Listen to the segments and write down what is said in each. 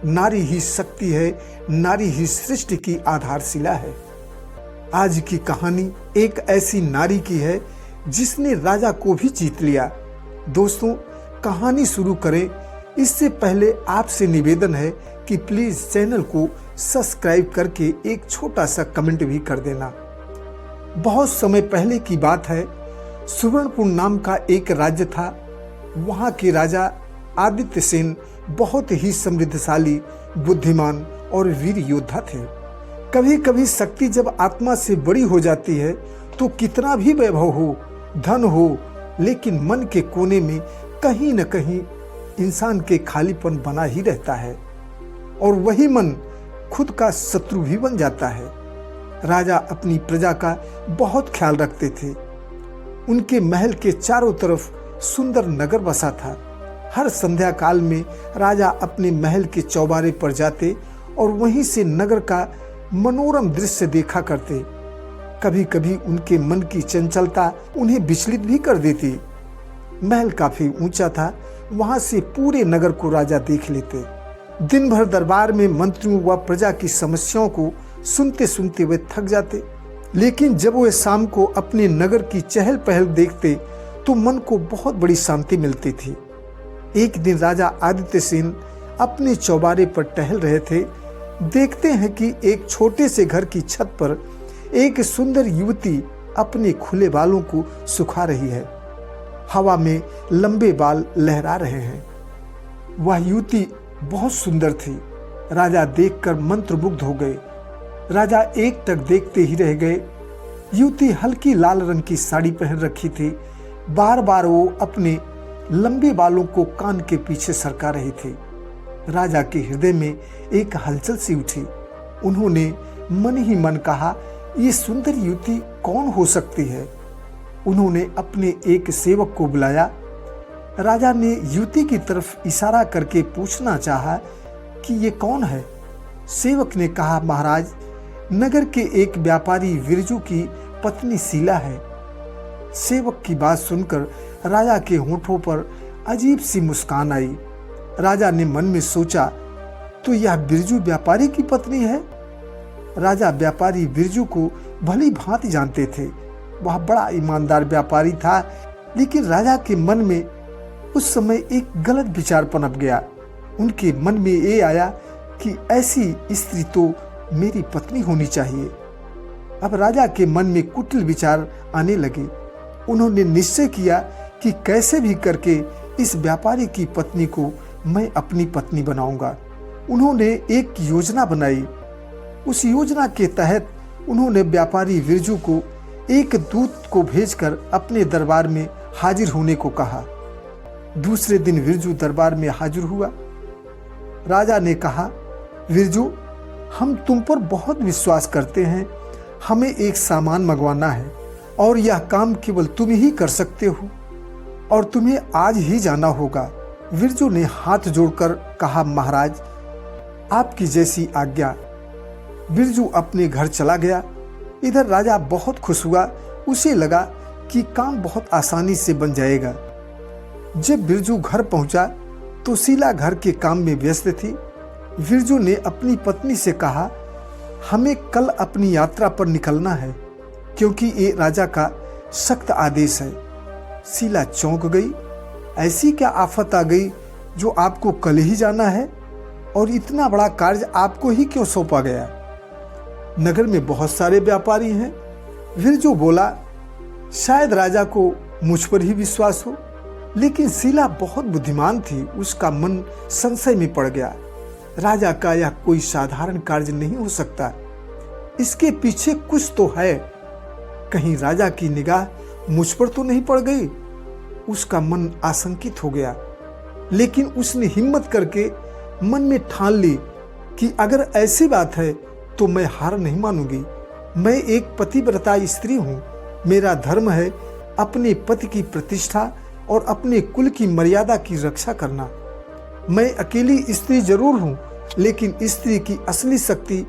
नारी ही शक्ति है, नारी ही सृष्टि की आधारशिला है। आज की कहानी एक ऐसी नारी की है जिसने राजा को भी जीत लिया। दोस्तों, कहानी शुरू करें इससे पहले आपसे निवेदन है कि प्लीज चैनल को सब्सक्राइब करके एक छोटा सा कमेंट भी कर देना। बहुत समय पहले की बात है, सुवर्णपुर नाम का एक राज्य था। वहाँ के राजा आदित्य सेन बहुत ही समृद्धशाली, बुद्धिमान और वीर योद्धा थे। कभी कभी शक्ति जब आत्मा से बड़ी हो जाती है तो कितना भी वैभव हो, धन हो, लेकिन मन के कोने में कहीं न कहीं इंसान के खालीपन बना ही रहता है और वही मन खुद का शत्रु भी बन जाता है। राजा अपनी प्रजा का बहुत ख्याल रखते थे। उनके महल के चारों तरफ सुंदर नगर बसा था। हर संध्या काल में राजा अपने महल के चौबारे पर जाते और वहीं से नगर का मनोरम दृश्य देखा करते। कभी कभी उनके मन की चंचलता उन्हें विचलित भी कर देती। महल काफी ऊंचा था, वहां से पूरे नगर को राजा देख लेते। दिन भर दरबार में मंत्रियों व प्रजा की समस्याओं को सुनते सुनते वे थक जाते, लेकिन जब वे शाम को अपने नगर की चहल पहल देखते तो मन को बहुत बड़ी शांति मिलती थी। एक दिन राजा आदित्य सेन अपने चौबारे पर टहल रहे थे। देखते हैं कि एक छोटे से घर की छत पर एक सुंदर युवती अपने खुले बालों को सुखा रही है। हवा में लंबे बाल लहरा रहे हैं। वह युवती बहुत सुंदर थी। राजा देखकर मंत्रमुग्ध हो गए। राजा एकटक देखते ही रह गए। युवती हल्की लाल रंग की साड़ी पहन रखी थी। बार बार वो अपने लंबे बालों को कान के पीछे सरका रही थी। राजा के हृदय में एक हलचल सी उठी। उन्होंने मन ही मन कहा, ये सुंदर युवती कौन हो सकती है। उन्होंने अपने एक सेवक को बुलाया। राजा ने युवती की तरफ इशारा करके पूछना चाहा कि ये कौन है। सेवक ने कहा, महाराज, नगर के एक व्यापारी विरजू की पत्नी शीला है। सेवक की बात सुनकर राजा के होठों पर अजीब सी मुस्कान आई। राजा ने मन में सोचा, तो यह बिरजू व्यापारी की पत्नी है। राजा व्यापारी बिरजू को भली भांति जानते थे। वह बड़ा ईमानदार व्यापारी था, लेकिन राजा के मन में उस समय एक गलत विचार पनप गया। उनके मन में ये आया कि ऐसी स्त्री तो मेरी पत्नी होनी चाहिए। अब राजा के मन में कुटिल विचार आने लगे। उन्होंने निश्चय किया कि कैसे भी करके इस व्यापारी की पत्नी को मैं अपनी पत्नी बनाऊंगा। उन्होंने एक योजना बनाई। उस योजना के तहत उन्होंने व्यापारी विरजू को एक दूत को भेजकर अपने दरबार में हाजिर होने को कहा। दूसरे दिन विरजू दरबार में हाजिर हुआ। राजा ने कहा, विरजू, हम तुम पर बहुत विश्वास करते हैं। हमें एक सामान मंगवाना है और यह काम केवल तुम ही कर सकते हो और तुम्हें आज ही जाना होगा। विरजू ने हाथ जोड़कर कहा, महाराज, आपकी जैसी आज्ञा। विरजू अपने घर चला गया। इधर राजा बहुत खुश हुआ। उसे लगा कि काम बहुत आसानी से बन जाएगा। जब बिरजू घर पहुंचा तो शीला घर के काम में व्यस्त थी। बिरजू ने अपनी पत्नी से कहा, हमें कल अपनी यात्रा पर निकलना है क्योंकि ये राजा का सख्त आदेश है। शीला चौंक गई। ऐसी क्या आफत आ गई जो आपको कल ही जाना है और इतना बड़ा कार्य आपको ही क्यों सौंपा गया? नगर में बहुत सारे व्यापारी हैं। बिरजू बोला, शायद राजा को मुझ पर ही विश्वास हो। लेकिन शीला बहुत बुद्धिमान थी। उसका मन संशय में पड़ गया। राजा का यह कोई साधारण कार्य नहीं हो सकता। इसके पीछे कुछ तो है। कहीं राजा की निगाह मुझ पर तो नहीं पड़ गई? उसका मन आशंकित हो गया। लेकिन उसने हिम्मत करके मन में ठान ली कि अगर ऐसी बात है तो मैं हार नहीं मानूंगी। मैं एक पतिव्रता स्त्री हूँ। मेरा धर्म है अपने पति की प्रतिष्ठा और अपने कुल की मर्यादा की रक्षा करना। मैं अकेली स्त्री जरूर हूँ, लेकिन स्त्री की असली शक्ति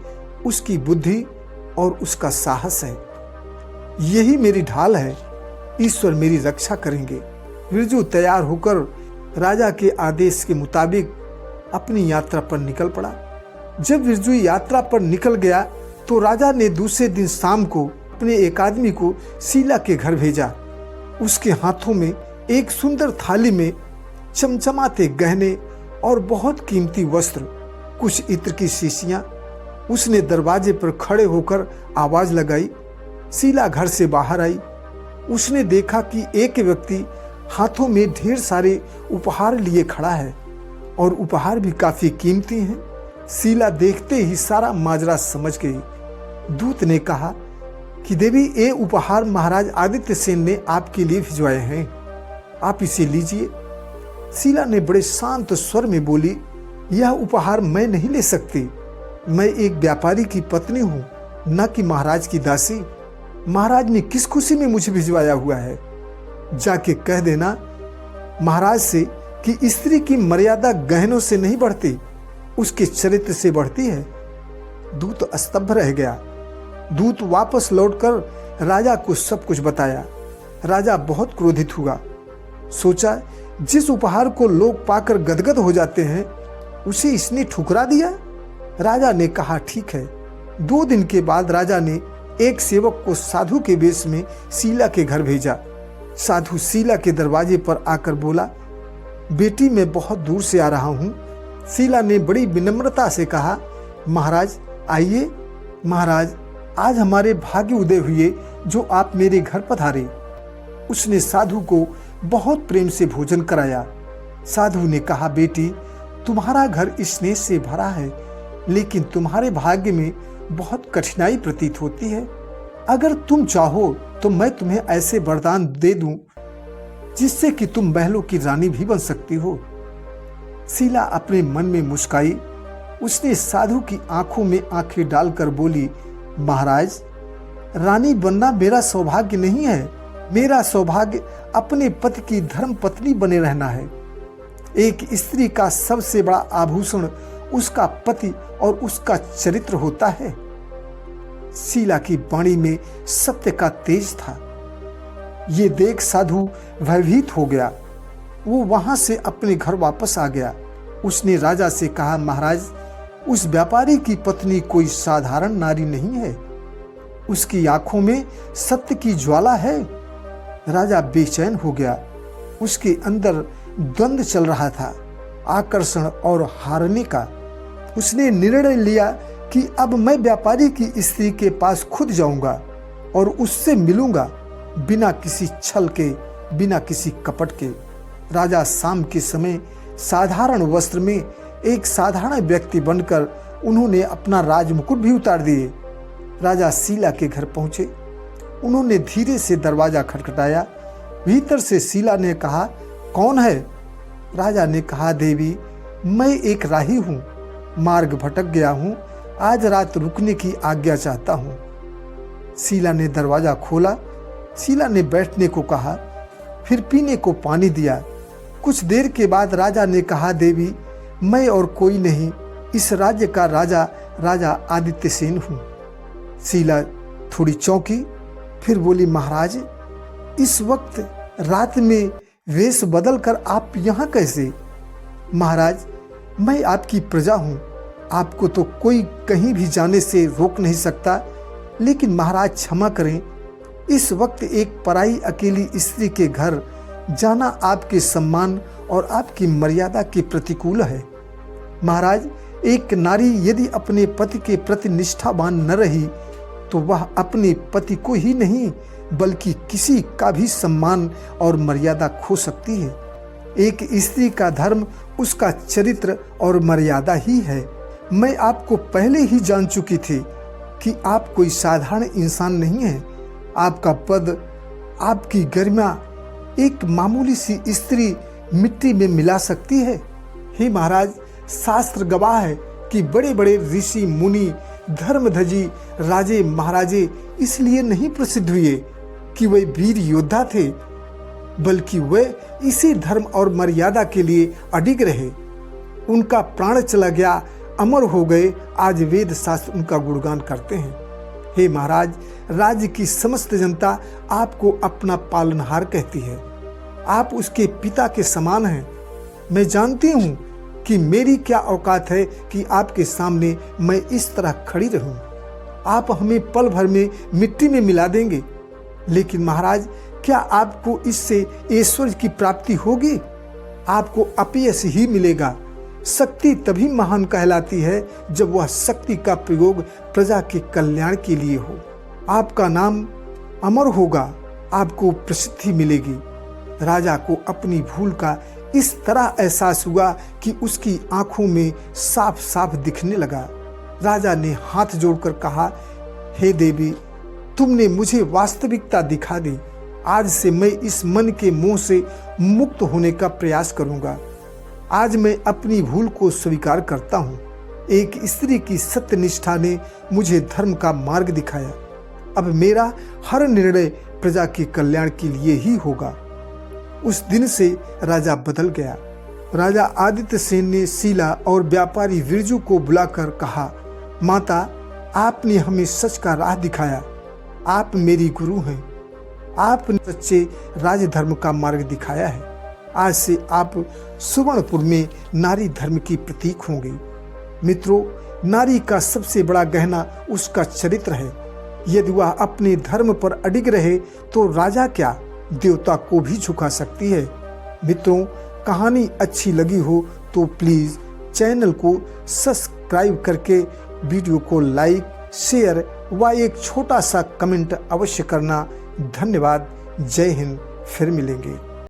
उसकी बुद्धि और उसका साहस है। यही मेरी ढाल है। ईश्वर मेरी रक्षा करेंगे। बिरजू तैयार होकर राजा के आदेश के मुताबिक अपनी यात्रा पर निकल पड़ा। जब बिरजू यात्रा पर निकल गया तो राजा ने दूसरे दिन शाम को अपने एक आदमी को शीला के घर भेजा। उसके हाथों में एक सुंदर थाली में चमचमाते गहने और बहुत कीमती वस्त्र, कुछ इत्र की शीशियां। उसने दरवाजे पर खड़े होकर आवाज लगाई। शीला घर से बाहर आई। उसने देखा कि एक व्यक्ति हाथों में ढेर सारे उपहार लिए खड़ा है और उपहार भी काफी कीमती हैं। शीला देखते ही सारा माजरा समझ गई। दूत ने कहा कि देवी, ये उपहार महाराज आदित्य सेन ने आपके लिए भिजवाए हैं, आप इसे लीजिए। शीला ने बड़े शांत स्वर में बोली, यह उपहार मैं नहीं ले सकती। मैं एक व्यापारी की पत्नी हूँ, न कि महाराज की दासी। महाराज ने किस खुशी में मुझे भिजवाया हुआ है। जाके कह देना महाराज से कि स्त्री की मर्यादा गहनों से नहीं बढ़ती, उसके चरित्र से बढ़ती है। दूत स्तब्ध रह गया। दूत वापस लौटकर राजा को सब कुछ बताया। राजा बहुत क्रोधित हुआ। सोचा, जिस उपहार को लोग पाकर गदगद हो जाते हैं उसे इसने ठुकरा दिया। राजा ने कहा, ठीक है। 2 दिन के बाद राजा ने एक सेवक को साधु के वेश में शीला के घर भेजा। साधु शीला के दरवाजे पर आकर बोला, बेटी, मैं बहुत दूर से आ रहा हूँ। शीला ने बड़ी विनम्रता से कहा, महाराज आइए। महाराज, आज हमारे भाग्य उदय हुए जो आप मेरे घर पधारे। उसने साधु को बहुत प्रेम से भोजन कराया। साधु ने कहा, बेटी, तुम्हारा घर स्नेह से भरा है, लेकिन तुम्हारे भाग्य में बहुत कठिनाई प्रतीत होती है। अगर तुम चाहो तो मैं तुम्हें ऐसे वरदान दे दूं जिससे कि तुम महलों की रानी भी बन सकती हो। शीला अपने मन में मुस्काई। उसने साधु की आंखों में आंखें डालकर बोली, महाराज, रानी बनना मेरा सौभाग्य नहीं है। मेरा सौभाग्य अपने पति की धर्म पत्नी बने रहना है। एक स्त्री का सबसे बड़ा आभूषण उसका पति और उसका चरित्र होता है। शीला की वाणी में सत्य का तेज था। ये देख साधु भयभीत हो गया। वो वहां से अपने घर वापस आ गया। उसने राजा से कहा, महाराज, उस व्यापारी की पत्नी कोई साधारण नारी नहीं है। उसकी आंखों में सत्य की ज्वाला है। राजा बेचैन हो गया। उसके अंदर द्वंद्व चल रहा था, आकर्षण और हारने का। उसने निर्णय लिया कि अब मैं व्यापारी की स्त्री के पास खुद जाऊंगा और उससे मिलूंगा, बिना किसी छल के, बिना किसी कपट के। राजा शाम के समय साधारण वस्त्र में एक साधारण व्यक्ति बनकर उन्होंने अपना राजमुकुट भी उतार दिए। राजा शीला के घर पहुंचे। उन्होंने धीरे से दरवाजा खटखटाया। भीतर से शीला ने कहा, कौन है? राजा ने कहा, देवी, मैं एक राही हूँ, मार्ग भटक गया हूँ, आज रात रुकने की आज्ञा चाहता हूँ। शीला ने दरवाजा खोला। शीला ने बैठने को कहा, फिर पीने को पानी दिया। कुछ देर के बाद राजा ने कहा, देवी, मैं और कोई नहीं, इस राज्य का राजा राजा आदित्य सेन हूँ। शीला थोड़ी चौंकी, फिर बोली, महाराज, इस वक्त रात में वेश बदल कर आप यहाँ कैसे? महाराज, मैं आपकी प्रजा हूँ, आपको तो कोई कहीं भी जाने से रोक नहीं सकता, लेकिन महाराज क्षमा करें, इस वक्त एक पराई अकेली स्त्री के घर जाना आपके सम्मान और आपकी मर्यादा के प्रतिकूल है। महाराज, एक नारी यदि अपने पति के प्रति निष्ठावान न रही तो वह अपने पति को ही नहीं बल्कि किसी का भी सम्मान और मर्यादा खो सकती है। एक स्त्री का धर्म उसका चरित्र और मर्यादा ही है। मैं आपको पहले ही जान चुकी थी कि आप कोई साधारण इंसान नहीं है। आपका पद, आपकी गरिमा एक मामूली सी स्त्री मिट्टी में मिला सकती है। हे महाराज, शास्त्र गवाह है कि बड़े बड़े ऋषि मुनि धर्मध्वजी राजे महाराजे इसलिए नहीं प्रसिद्ध हुए कि वे वीर योद्धा थे, बल्कि वे इसी धर्म और मर्यादा के लिए अडिग रहे। उनका प्राण चला गया, अमर हो गए, आज वेद शास्त्र उनका गुणगान करते हैं। हे महाराज, राज्य की समस्त जनता आपको अपना पालनहार कहती है। आप उसके पिता के समान हैं। मैं जानती हूँ कि मेरी क्या औकात है कि आपके सामने मैं इस तरह खड़ी रहूं। आप हमें पल भर में मिट्टी में मिला देंगे, लेकिन महाराज क्या आपको इससे ऐश्वर्य की प्राप्ति होगी? आपको अपयश ही मिलेगा। शक्ति तभी महान कहलाती है जब वह शक्ति का प्रयोग प्रजा के कल्याण के लिए हो। आपका नाम अमर होगा, आपको प्रसिद्धि मिलेगी। राजा को अपनी भूल का इस तरह एहसास हुआ कि उसकी आंखों में साफ साफ दिखने लगा। राजा ने हाथ जोड़कर कहा, हे देवी, तुमने मुझे वास्तविकता दिखा दी। आज से मैं इस मन के मोह से मुक्त होने का प्रयास करूंगा। आज मैं अपनी भूल को स्वीकार करता हूँ। एक स्त्री की सत्यनिष्ठा ने मुझे धर्म का मार्ग दिखाया। अब मेरा हर निर्णय प्रजा के कल्याण के लिए ही होगा। उस दिन से राजा बदल गया। राजा आदित्य सेन ने शीला और व्यापारी विरजू को बुलाकर कहा, माता, आपने हमें सच का राह दिखाया। आप मेरी गुरु हैं। आपने सच्चे राजधर्म का मार्ग दिखाया है। आज से आप सुवर्णपुर में नारी धर्म की प्रतीक होंगे। मित्रों, नारी का सबसे बड़ा गहना उसका चरित्र है। यदि वह अपने धर्म पर अडिग रहे तो राजा क्या, देवता को भी झुका सकती है। मित्रों, कहानी अच्छी लगी हो तो प्लीज़ चैनल को सब्सक्राइब करके वीडियो को लाइक, शेयर व एक छोटा सा कमेंट अवश्य करना। धन्यवाद। जय हिंद। फिर मिलेंगे।